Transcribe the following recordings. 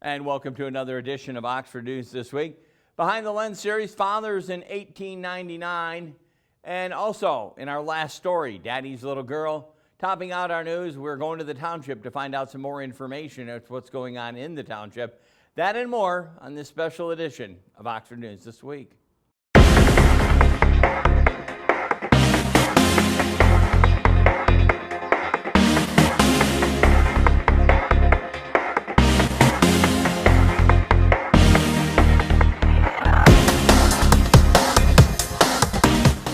And welcome to another edition of Oxford News This Week. Behind the Lens series, Fathers in 1899. And also, in our last story, Daddy's Little Girl. Topping out our news, we're going to the township to find out some more information as to what's going on in the township. That and more on this special edition of Oxford News This Week.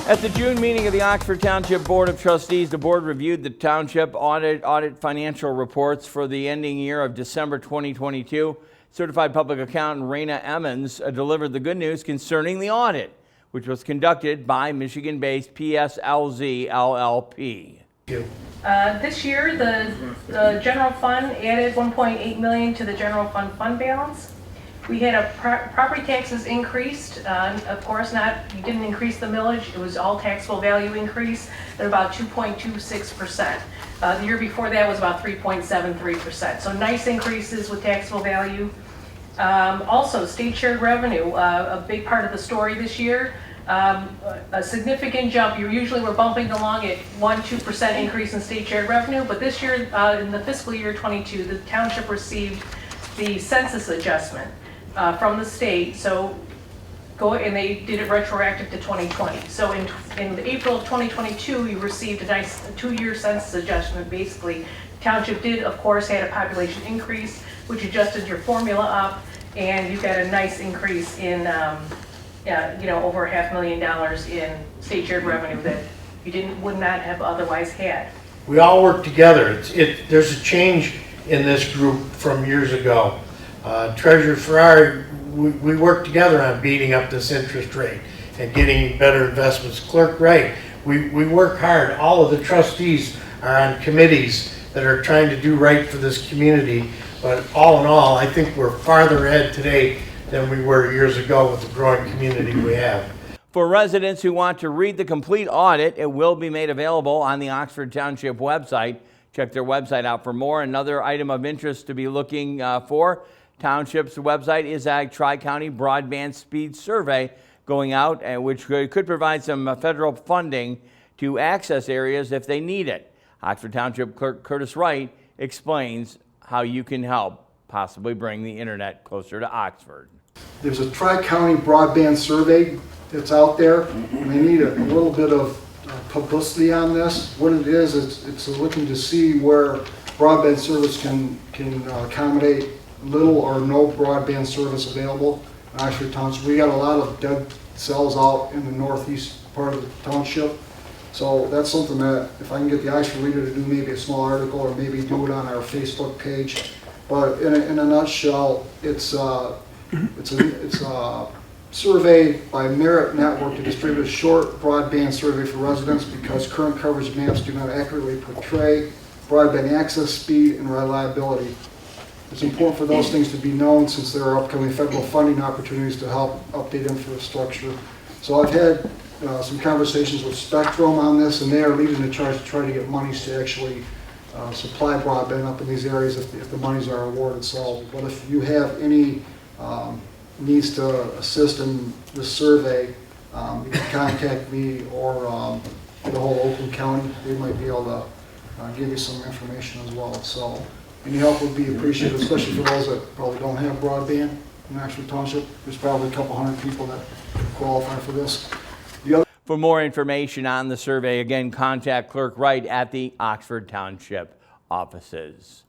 At the June meeting of the Oxford Township Board of Trustees, the board reviewed the township audit financial reports for the ending year of December 2022. Certified public accountant Raina Emmons delivered the good news concerning the audit, which was conducted by Michigan-based PSLZ LLP. This year, the general fund added $1.8 million to the general fund balance. We had a property taxes increased. Of course, you didn't increase the millage. It was all taxable value increase at about 2.26%. The year before that was about 3.73%. So nice increases with taxable value. Also, state shared revenue, a big part of the story this year. A significant jump. Usually we're bumping along at 1-2% increase in state shared revenue, but this year, in the fiscal year 22, the township received the census adjustment from the state. So and they did it retroactive to 2020. So in April of 2022, we received a nice 2-year census adjustment. Basically, township did, of course, had a population increase, which adjusted your formula up, and you got a nice increase in, over $500,000 in state shared revenue that you would not have otherwise had. We all work together. There's a change in this group from years ago. Treasurer Ferrari, we work together on beating up this interest rate and getting better investments. Clerk Wright, we work hard. All of the trustees are on committees that are trying to do right for this community. But all in all, I think we're farther ahead today than we were years ago with the growing community we have. For residents who want to read the complete audit, it will be made available on the Oxford Township website. Check their website out for more. Another item of interest to be looking for. Township's website is a Tri-County Broadband Speed Survey going out, which could provide some federal funding to access areas if they need it. Oxford Township Clerk Curtis Wright explains how you can help possibly bring the internet closer to Oxford. There's a Tri-County Broadband Survey that's out there, and they need a little bit of publicity on this. What it is, it's looking to see where broadband service can accommodate little or no broadband service available in Oxford Township. We got a lot of dead cells out in the northeast part of the township. So that's something that if I can get the Oxford Reader to do maybe a small article or maybe do it on our Facebook page. But in a nutshell, it's a survey by Merit Network to distribute a short broadband survey for residents because current coverage maps do not accurately portray broadband access, speed, and reliability. It's important for those things to be known since there are upcoming federal funding opportunities to help update infrastructure. So I've had some conversations with Spectrum on this, and they are leading the charge to try to get monies to actually supply broadband up in these areas if the monies are awarded. So, but if you have any needs to assist in this survey, you can contact me or the whole Oakland County. They might be able to give you some information as well. So any help would be appreciated, especially for those that probably don't have broadband in Oxford Township. There's probably a couple hundred people that qualify for this. For more information on the survey, again, contact Clerk Wright at the Oxford Township offices.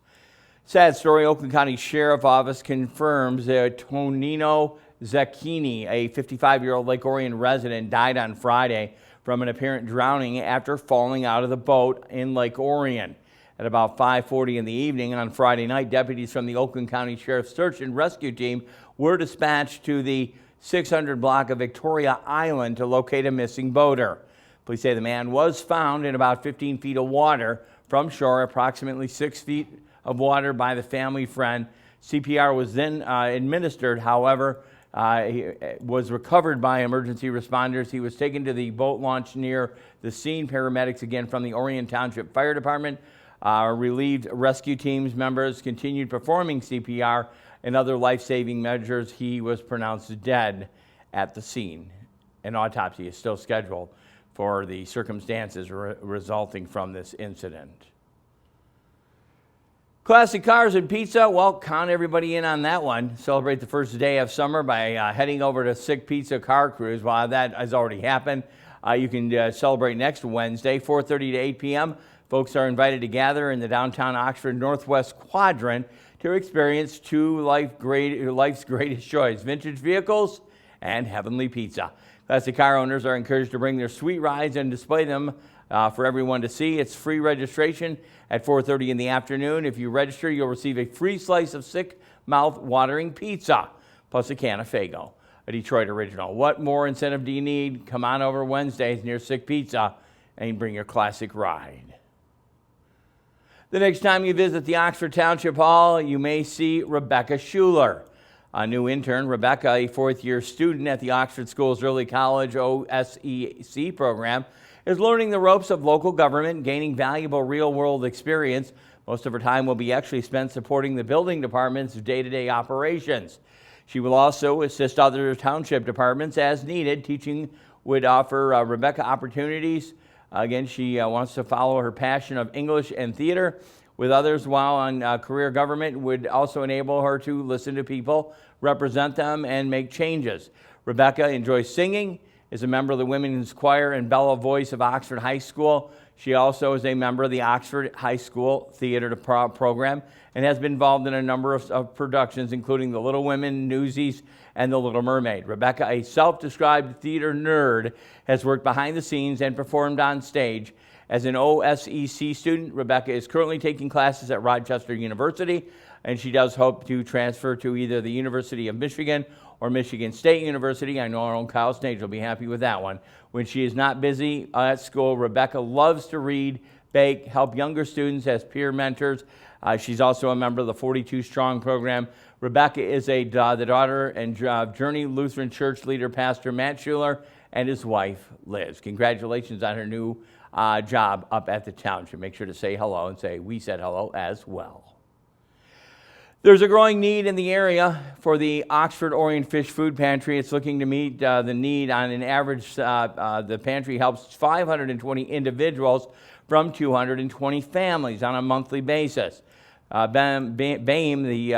Sad story, Oakland County Sheriff Office confirms that Tonino Zecchini, a 55-year-old Lake Orion resident, died on Friday from an apparent drowning after falling out of the boat in Lake Orion. At about 5:40 in the evening on Friday night, deputies from the Oakland County Sheriff's Search and Rescue Team were dispatched to the 600 block of Victoria Island to locate a missing boater. Police say the man was found in about 15 feet of water from shore, approximately 6 feet of water by the family friend. CPR was then administered. However, he was recovered by emergency responders. He was taken to the boat launch near the scene. Paramedics, again from the Orion Township Fire Department, Relieved rescue teams members continued performing CPR and other life-saving measures. He was pronounced dead at the scene. An autopsy is still scheduled for the circumstances resulting from this incident. Classic Cars and Pizza, well, count everybody in on that one. Celebrate the first day of summer by heading over to Sick Pizza Car Cruise. While that has already happened, you can celebrate next Wednesday, 4:30 to 8 p.m. Folks are invited to gather in the downtown Oxford Northwest Quadrant to experience two life's greatest joys, vintage vehicles and heavenly pizza. Classic car owners are encouraged to bring their sweet rides and display them for everyone to see. It's free registration at 4:30 in the afternoon. If you register, you'll receive a free slice of sick mouth-watering pizza, plus a can of Faygo, a Detroit original. What more incentive do you need? Come on over Wednesdays near Sick Pizza and bring your classic ride. The next time you visit the Oxford Township Hall, you may see Rebecca Schuler. A new intern, Rebecca, a fourth-year student at the Oxford Schools Early College OSEC program, is learning the ropes of local government, gaining valuable real-world experience. Most of her time will be actually spent supporting the building department's day-to-day operations. She will also assist other township departments as needed. Teaching would offer Rebecca opportunities. Again, she wants to follow her passion of English and theater with others, while on career government would also enable her to listen to people, represent them, and make changes. Rebecca enjoys singing, is a member of the Women's Choir and Bella Voice of Oxford High School. She also is a member of the Oxford High School Theater program and has been involved in a number of productions, including The Little Women, Newsies, and The Little Mermaid. Rebecca, a self-described theater nerd, has worked behind the scenes and performed on stage. As an OSEC student, Rebecca is currently taking classes at Rochester University, and she does hope to transfer to either the University of Michigan or Michigan State University. I know our own Kyle Snage will be happy with that one. When she is not busy at school, Rebecca loves to read, bake, help younger students as peer mentors. She's also a member of the 42 Strong program. Rebecca is the daughter and Journey Lutheran Church leader, Pastor Matt Schuler, and his wife, Liz. Congratulations on her new job up at the township. Make sure to say hello and say we said hello as well. There's a growing need in the area for the Oxford Orient Fish Food Pantry. It's looking to meet the need. On an average, the pantry helps 520 individuals from 220 families on a monthly basis. BAME, the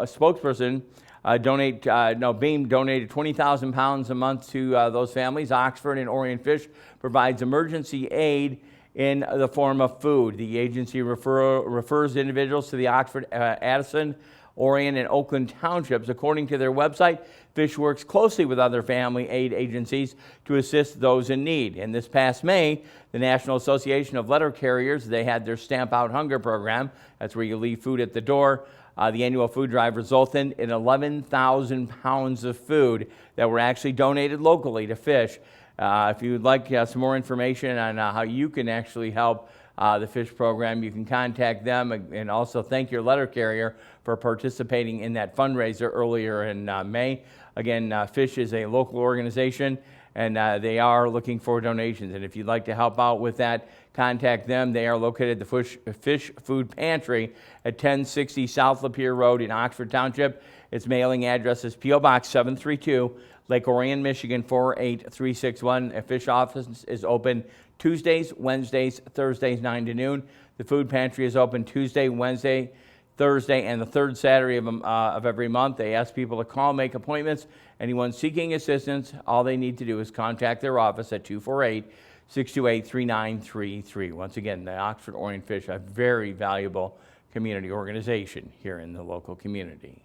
spokesperson, BAME donated 20,000 pounds a month to those families. Oxford and Orient Fish provides emergency aid in the form of food. The agency refers individuals to the Oxford, Addison, Orion, and Oakland townships. According to their website, Fish works closely with other family aid agencies to assist those in need. And this past May, the National Association of Letter Carriers, they had their Stamp Out Hunger program. That's where you leave food at the door. The annual food drive resulted in 11,000 pounds of food that were actually donated locally to Fish. If you would like some more information on how you can actually help the Fish program, you can contact them, and also thank your letter carrier for participating in that fundraiser earlier in May. Again, Fish is a local organization, and they are looking for donations. And if you'd like to help out with that, contact them. They are located at the Fish Food Pantry at 1060 South Lapeer Road in Oxford Township. Its mailing address is P.O. Box 732, Lake Orion, Michigan 48361. A Fish office is open Tuesdays, Wednesdays, Thursdays 9 to noon. The food pantry is open Tuesday, Wednesday, Thursday, and the third Saturday of every month. They ask people to call, make appointments. Anyone seeking assistance, all they need to do is contact their office at 248-628-3933. Once again, the Oxford Orient Fish, a very valuable community organization here in the local community.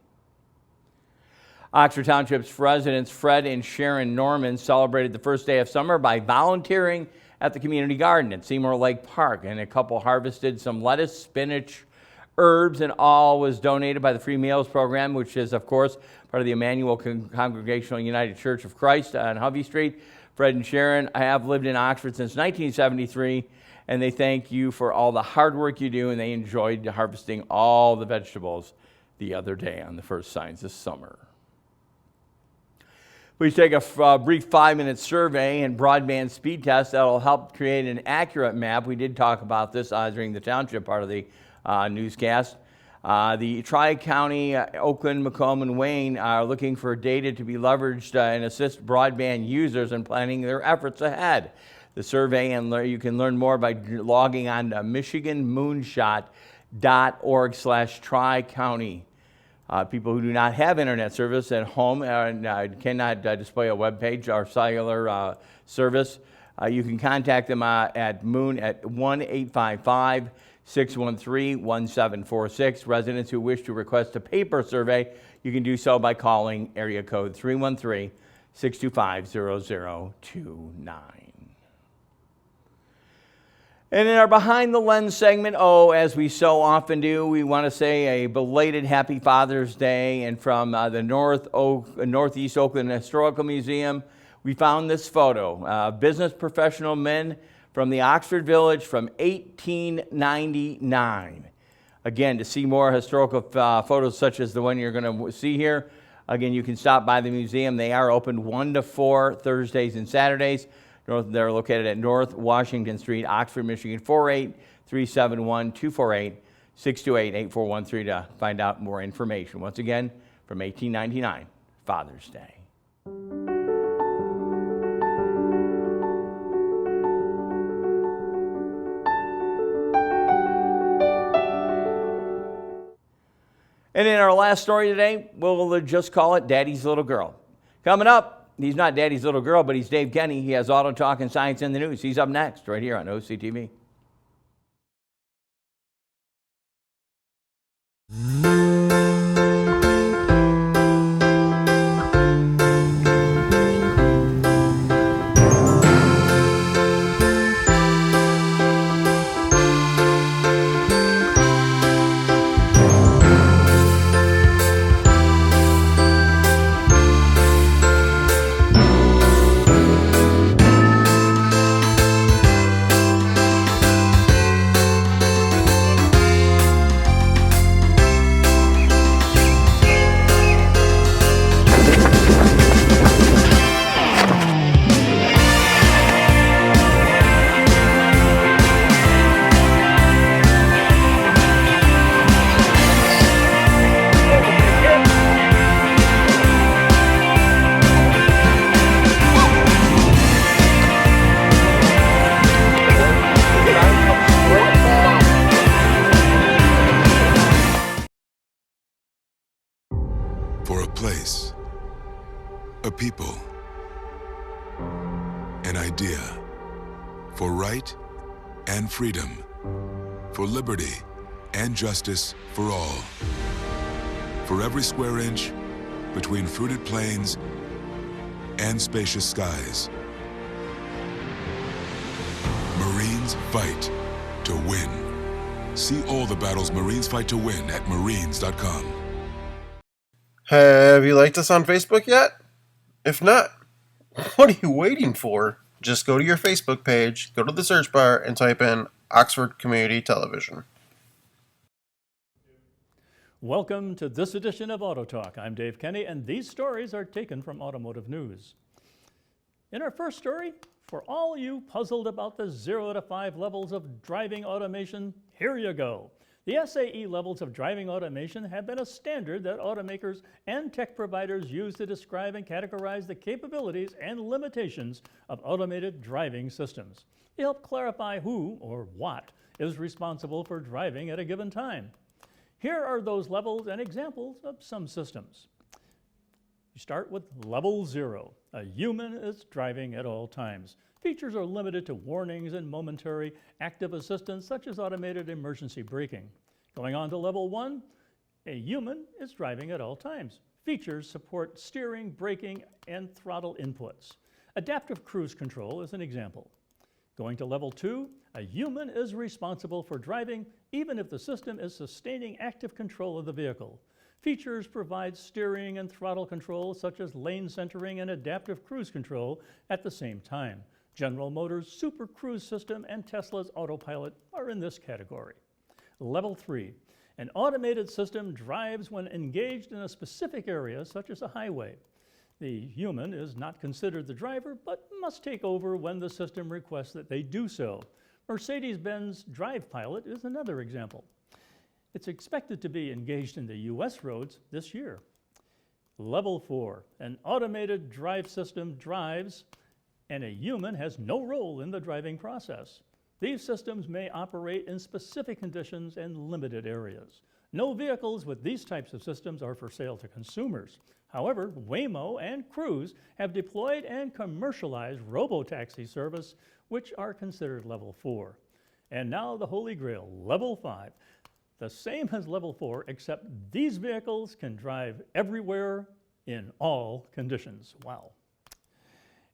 Oxford Township's residents Fred and Sharon Norman celebrated the first day of summer by volunteering at the community garden at Seymour Lake Park, and a couple harvested some lettuce, spinach, herbs, and all was donated by the Free Meals Program, which is, of course, part of the Emmanuel Congregational United Church of Christ on Hovey Street. Fred and Sharon have lived in Oxford since 1973, and they thank you for all the hard work you do, and they enjoyed harvesting all the vegetables the other day on the first signs of summer. Please take a brief 5-minute survey and broadband speed test that will help create an accurate map. We did talk about this during the township part of the newscast. The Tri-County, Oakland, Macomb, and Wayne are looking for data to be leveraged and assist broadband users in planning their efforts ahead. The survey, and you can learn more by logging on to michiganmoonshot.org/Tri-County. People who do not have internet service at home and cannot display a web page or cellular service, you can contact them at Moon at 1-855-613-1746. Residents who wish to request a paper survey, you can do so by calling area code 313-625-0029. And in our Behind the Lens segment, as we so often do, we want to say a belated Happy Father's Day. And from the Northeast Oakland Historical Museum, we found this photo. Business professional men from the Oxford Village from 1899. Again, to see more historical photos such as the one you're going to see here, again, you can stop by the museum. They are open 1 to 4 Thursdays and Saturdays. They're located at North Washington Street, Oxford, Michigan, 48371-248-628-8413 to find out more information. Once again, from 1899, Father's Day. And in our last story today, we'll just call it Daddy's Little Girl. Coming up, he's not Daddy's little girl, but he's Dave Kenny. He has Auto Talk and Science in the News. He's up next right here on OCTV. For a place, a people, an idea, for right and freedom, for liberty and justice for all. For every square inch between fruited plains and spacious skies. Marines fight to win. See all the battles Marines fight to win at marines.com. Have you liked us on Facebook yet? If not, what are you waiting for? Just go to your Facebook page, go to the search bar, and type in Oxford Community Television. Welcome to this edition of Auto Talk. I'm Dave Kenny, and these stories are taken from Automotive News. In our first story, for all you puzzled about the 0 to 5 levels of driving automation, here you go. The SAE levels of driving automation have been a standard that automakers and tech providers use to describe and categorize the capabilities and limitations of automated driving systems. They help clarify who or what is responsible for driving at a given time. Here are those levels and examples of some systems. You start with level 0. A human is driving at all times. Features are limited to warnings and momentary active assistance, such as automated emergency braking. Going on to level 1, a human is driving at all times. Features support steering, braking, and throttle inputs. Adaptive cruise control is an example. Going to level 2, a human is responsible for driving even if the system is sustaining active control of the vehicle. Features provide steering and throttle control, such as lane centering and adaptive cruise control at the same time. General Motors' Super Cruise system and Tesla's Autopilot are in this category. Level 3, an automated system drives when engaged in a specific area, such as a highway. The human is not considered the driver, but must take over when the system requests that they do so. Mercedes-Benz Drive Pilot is another example. It's expected to be engaged in the U.S. roads this year. Level 4, an automated drive system drives, and a human has no role in the driving process. These systems may operate in specific conditions and limited areas. No vehicles with these types of systems are for sale to consumers. However, Waymo and Cruise have deployed and commercialized robotaxi service, which are considered level 4. And now the holy grail, level 5. The same as level 4, except these vehicles can drive everywhere in all conditions. Wow.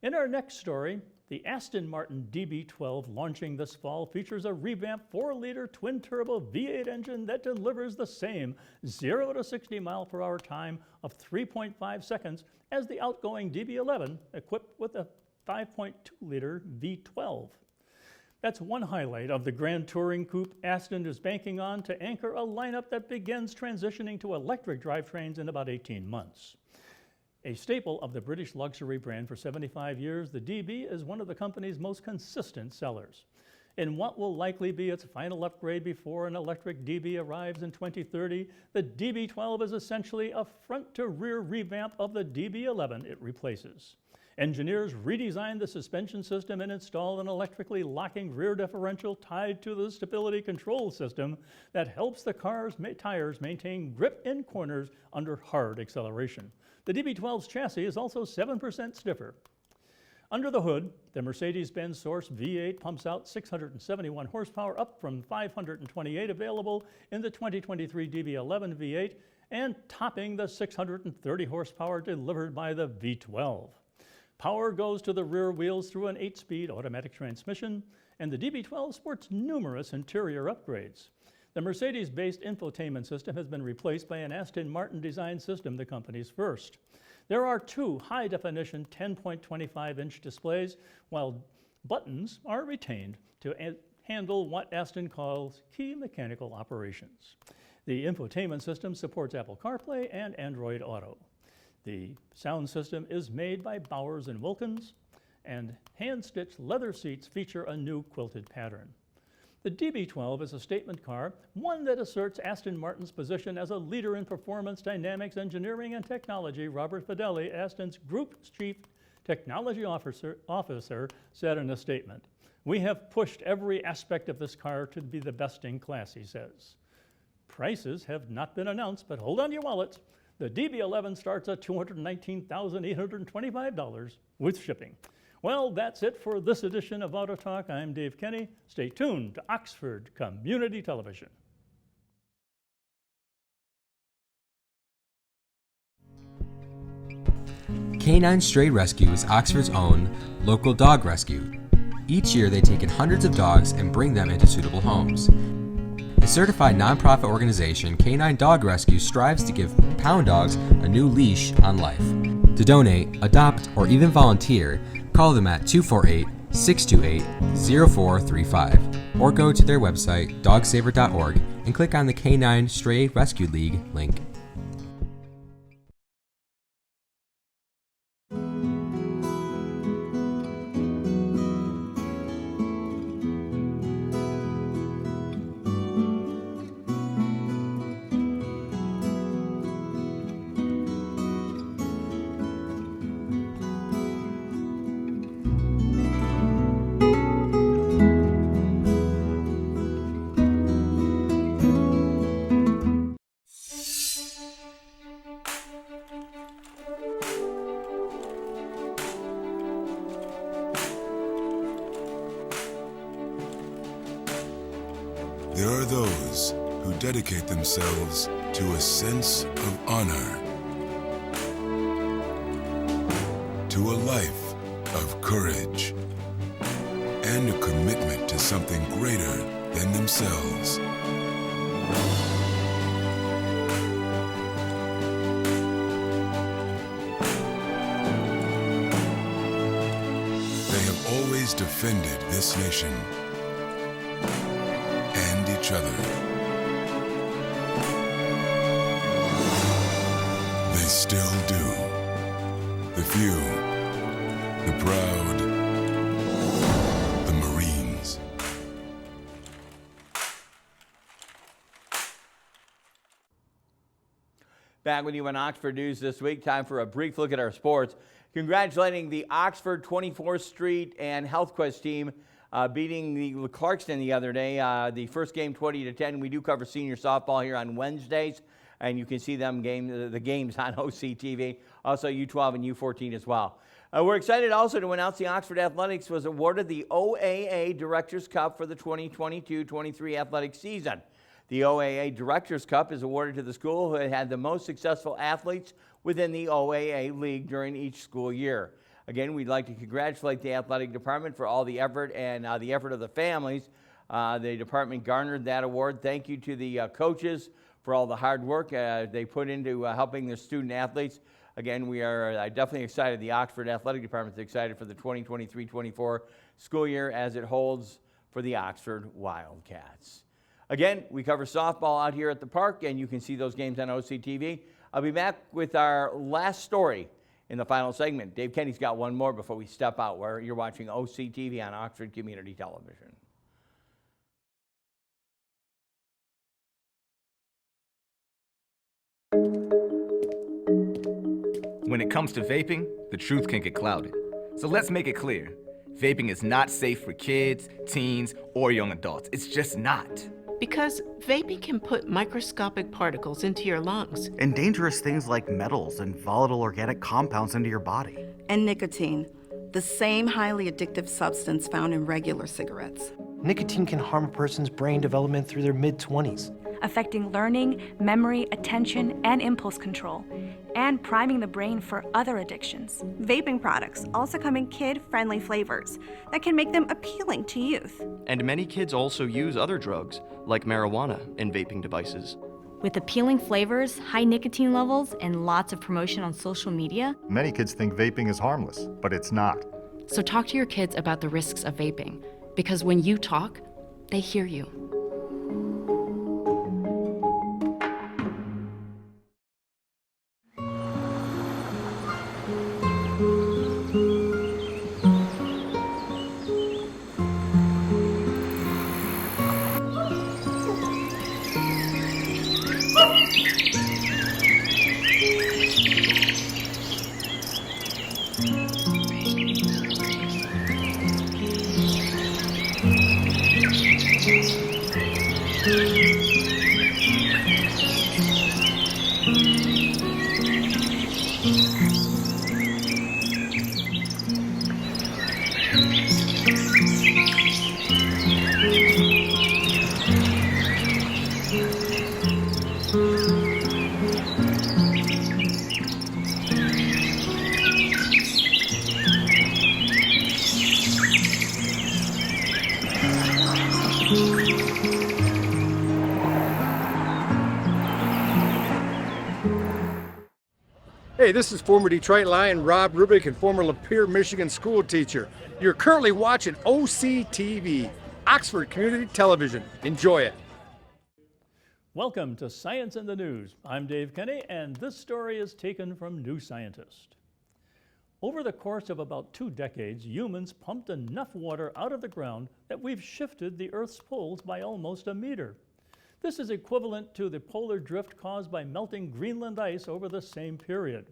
In our next story, the Aston Martin DB12 launching this fall features a revamped 4-liter twin-turbo V8 engine that delivers the same 0 to 60 mile per hour time of 3.5 seconds as the outgoing DB11, equipped with a 5.2-liter V12. That's one highlight of the Grand Touring Coupe Aston is banking on to anchor a lineup that begins transitioning to electric drivetrains in about 18 months. A staple of the British luxury brand for 75 years, the DB is one of the company's most consistent sellers. In what will likely be its final upgrade before an electric DB arrives in 2030, the DB12 is essentially a front-to-rear revamp of the DB11 it replaces. Engineers redesigned the suspension system and installed an electrically locking rear differential tied to the stability control system that helps the car's tires maintain grip in corners under hard acceleration. The DB12's chassis is also 7% stiffer. Under the hood, the Mercedes-Benz Source V8 pumps out 671 horsepower, up from 528 available in the 2023 DB11 V8, and topping the 630 horsepower delivered by the V12. Power goes to the rear wheels through an 8-speed automatic transmission, and the DB12 sports numerous interior upgrades. The Mercedes-based infotainment system has been replaced by an Aston Martin-designed system, the company's first. There are 2 high-definition 10.25-inch displays, while buttons are retained to handle what Aston calls key mechanical operations. The infotainment system supports Apple CarPlay and Android Auto. The sound system is made by Bowers & Wilkins, and hand-stitched leather seats feature a new quilted pattern. The DB12 is a statement car, one that asserts Aston Martin's position as a leader in performance, dynamics, engineering, and technology. Robert Fedeli, Aston's Group Chief Technology Officer, said in a statement, "We have pushed every aspect of this car to be the best in class," he says. Prices have not been announced, but hold on to your wallets. The DB11 starts at $219,825 with shipping. Well, that's it for this edition of Auto Talk. I'm Dave Kenny. Stay tuned to Oxford Community Television. Canine Stray Rescue is Oxford's own local dog rescue. Each year they take in hundreds of dogs and bring them into suitable homes. A certified nonprofit organization, Canine Dog Rescue strives to give pound dogs a new leash on life. To donate, adopt, or even volunteer, call them at 248-628-0435 or go to their website, dogsaver.org, and click on the Canine Stray Rescue League link. There are those who dedicate themselves to a sense of honor, to a life of courage, and a commitment to something greater than themselves. They have always defended this nation and each other. They still do. The proud. The Marines. Back with you on Oxford News this week. Time for a brief look at our sports. Congratulating the Oxford 24th Street and Health Quest team beating the Clarkston the other day. The first game 20-10. We do cover senior softball here on Wednesdays, and you can see them the games on OCTV. Also U12 and U14 as well. We're excited also to announce the Oxford Athletics was awarded the OAA Directors Cup for the 2022-23 athletic season. The OAA Directors Cup is awarded to the school who had the most successful athletes within the OAA league during each school year. Again, we'd like to congratulate the athletic department for all the effort and the effort of the families. The department garnered that award. Thank you to the coaches for all the hard work they put into helping their student athletes. Again, we are definitely excited. The Oxford Athletic Department is excited for the 2023-24 school year as it holds for the Oxford Wildcats. Again, we cover softball out here at the park, and you can see those games on OCTV. I'll be back with our last story in the final segment. Dave Kenny's got one more before we step out, where you're watching OCTV on Oxford Community Television. When it comes to vaping, the truth can get clouded. So let's make it clear. Vaping is not safe for kids, teens, or young adults. It's just not. Because vaping can put microscopic particles into your lungs. And dangerous things like metals and volatile organic compounds into your body. And nicotine, the same highly addictive substance found in regular cigarettes. Nicotine can harm a person's brain development through their mid-20s. Affecting learning, memory, attention, and impulse control, and priming the brain for other addictions. Vaping products also come in kid-friendly flavors that can make them appealing to youth. And many kids also use other drugs, like marijuana, in vaping devices. With appealing flavors, high nicotine levels, and lots of promotion on social media, many kids think vaping is harmless, but it's not. So talk to your kids about the risks of vaping, because when you talk, they hear you. Hey, this is former Detroit Lion Rob Rubick and former Lapeer, Michigan school teacher. You're currently watching OCTV, Oxford Community Television. Enjoy it. Welcome to Science in the News. I'm Dave Kenny, and this story is taken from New Scientist. Over the course of about 2 decades, humans pumped enough water out of the ground that we've shifted the Earth's poles by almost 1 meter. This is equivalent to the polar drift caused by melting Greenland ice over the same period.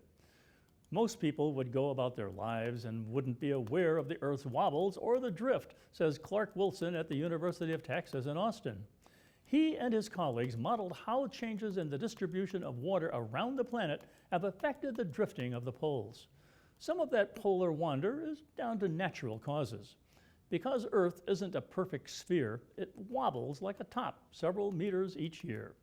Most people would go about their lives and wouldn't be aware of the Earth's wobbles or the drift, says Clark Wilson at the University of Texas in Austin. He and his colleagues modeled how changes in the distribution of water around the planet have affected the drifting of the poles. Some of that polar wander is down to natural causes. Because Earth isn't a perfect sphere, it wobbles like a top several meters each year.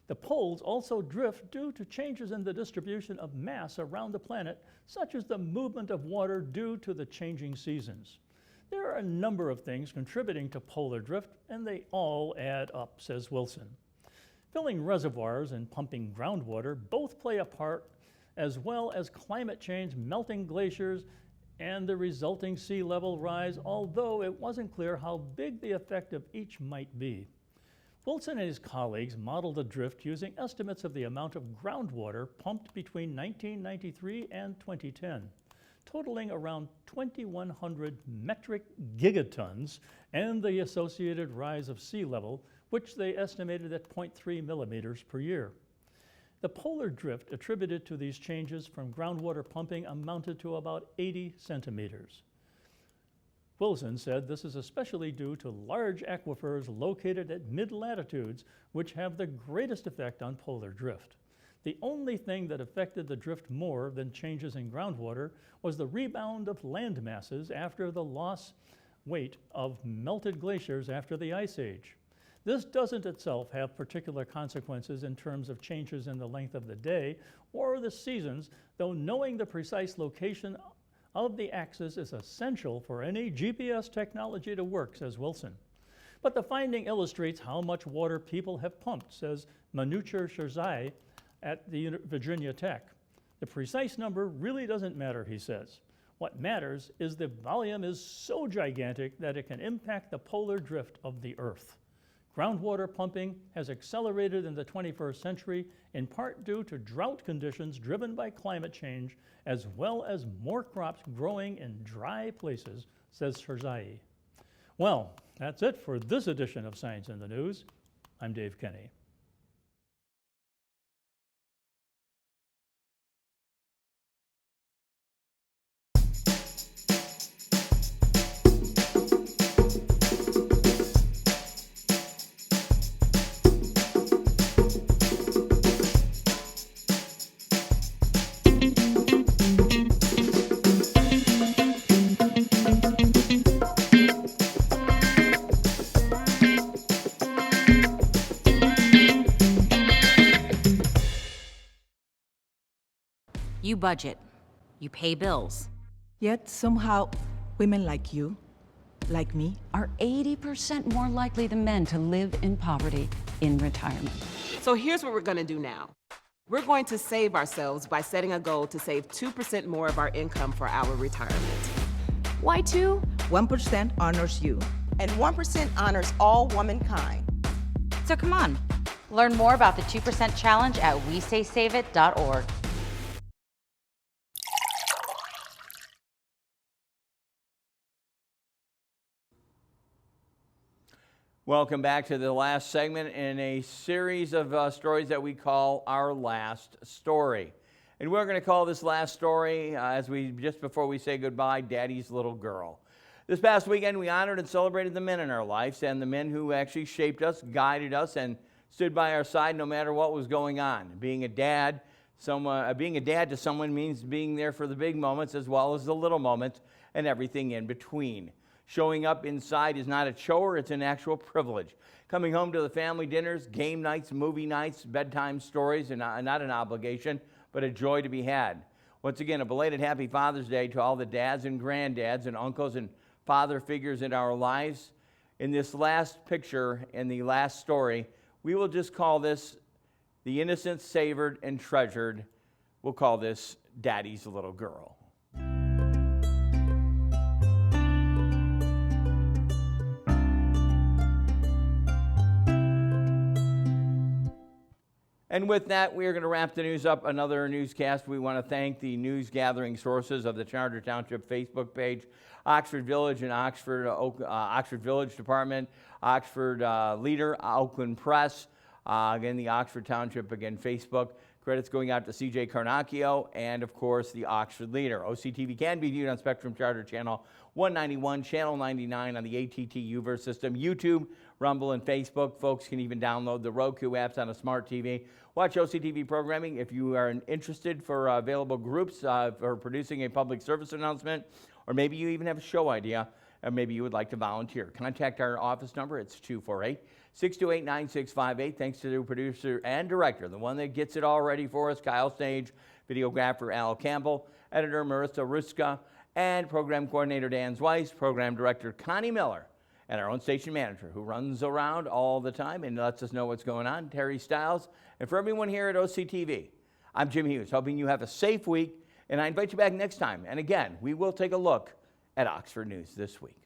The poles also drift due to changes in the distribution of mass around the planet, such as the movement of water due to the changing seasons. There are a number of things contributing to polar drift, and they all add up, says Wilson. Filling reservoirs and pumping groundwater both play a part, as well as climate change, melting glaciers, and the resulting sea level rise, although it wasn't clear how big the effect of each might be. Wilson and his colleagues modeled the drift using estimates of the amount of groundwater pumped between 1993 and 2010. totaling around 2,100 metric gigatons, and the associated rise of sea level, which they estimated at 0.3 millimeters per year. The polar drift attributed to these changes from groundwater pumping amounted to about 80 centimeters. Wilson said this is especially due to large aquifers located at mid-latitudes, which have the greatest effect on polar drift. The only thing that affected the drift more than changes in groundwater was the rebound of land masses after the lost weight of melted glaciers after the Ice Age. This doesn't itself have particular consequences in terms of changes in the length of the day or the seasons, though knowing the precise location of the axis is essential for any GPS technology to work, says Wilson. But the finding illustrates how much water people have pumped, says Manucher Sherzai at the Virginia Tech. The precise number really doesn't matter, he says. What matters is the volume is so gigantic that it can impact the polar drift of the Earth. Groundwater pumping has accelerated in the 21st century, in part due to drought conditions driven by climate change, as well as more crops growing in dry places, says Sherzai. Well, that's it for this edition of Science in the News. I'm Dave Kenny. You budget. You pay bills. Yet somehow, women like you, like me, are 80% more likely than men to live in poverty in retirement. So here's what we're going to do now. We're going to save ourselves by setting a goal to save 2% more of our income for our retirement. Why 2? 1% honors you. And 1% honors all womankind. So come on, learn more about the 2% challenge at WeSaySaveIt.org. Welcome back to the last segment in a series of stories that we call Our Last Story. And we're going to call this last story, just before we say goodbye, Daddy's Little Girl. This past weekend, we honored and celebrated the men in our lives and the men who actually shaped us, guided us, and stood by our side no matter what was going on. Being a dad to someone means being there for the big moments as well as the little moments and everything in between. Showing up inside is not a chore, it's an actual privilege. Coming home to the family dinners, game nights, movie nights, bedtime stories, and not an obligation, but a joy to be had. Once again, a belated Happy Father's Day to all the dads and granddads and uncles and father figures in our lives. In this last picture, in the last story, we will just call this the innocent, savored, and treasured. We'll call this Daddy's Little Girl. And with that, we are going to wrap the news up. Another newscast. We want to thank the news gathering sources of the Charter Township Facebook page, Oxford Village and Oxford Village Department, Oxford Leader, Oakland Press, again, the Oxford Township, again, Facebook. Credits going out to CJ Carnacchio and, of course, the Oxford Leader. OCTV can be viewed on Spectrum Charter Channel 191, Channel 99 on the ATT UVerse system, YouTube, Rumble, and Facebook. Folks can even download the Roku apps on a smart TV. Watch OCTV programming if you are interested for available groups for producing a public service announcement, or maybe you even have a show idea, and maybe you would like to volunteer. Contact our office number. It's 248-628-9658. Thanks to the producer and director, the one that gets it all ready for us, Kyle Stage, videographer Al Campbell, editor Marissa Ruska, and program coordinator Dan Zweiss, program director Connie Miller, and our own station manager who runs around all the time and lets us know what's going on, Terry Stiles. And for everyone here at OCTV, I'm Jim Hughes, hoping you have a safe week, and I invite you back next time. And again, we will take a look at Oxford News this week.